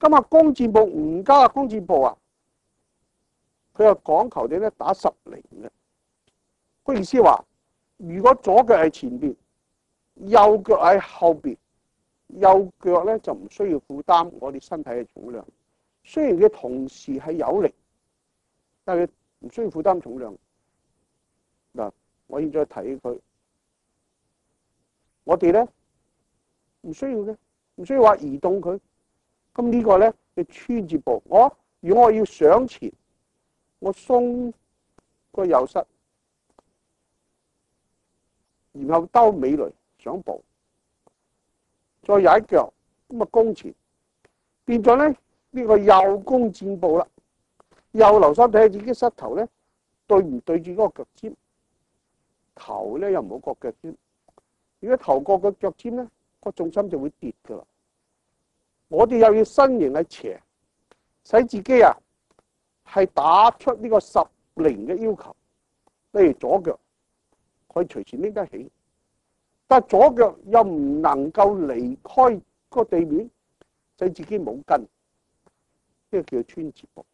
今日弓箭步唔加嘅弓箭步啊，佢又講求你咧打10零嘅。個意思話，如果左腳喺前邊，右腳喺後邊，右腳咧就唔需要負擔我哋身體嘅重量。雖然佢同時係有力，但係佢唔需要負擔重量。嗱，我現在睇佢，我哋咧唔需要嘅，唔需要話移動佢。咁呢個咧嘅穿接步，如果我要上前，我鬆個右膝，然後兜尾閭上步，再踩腳咁啊弓前，變咗咧呢個右弓箭步啦。右留心睇下自己膝頭咧對唔對住嗰個腳尖，頭咧又唔好過腳尖。如果頭過個腳尖咧，個重心就會跌噶啦。我哋又要身形係斜，使自己啊係打出呢個10零嘅要求。例如左腳可以隨時拎得起，但係左腳又唔能夠離開個地面，使自己冇根，呢個叫穿接步。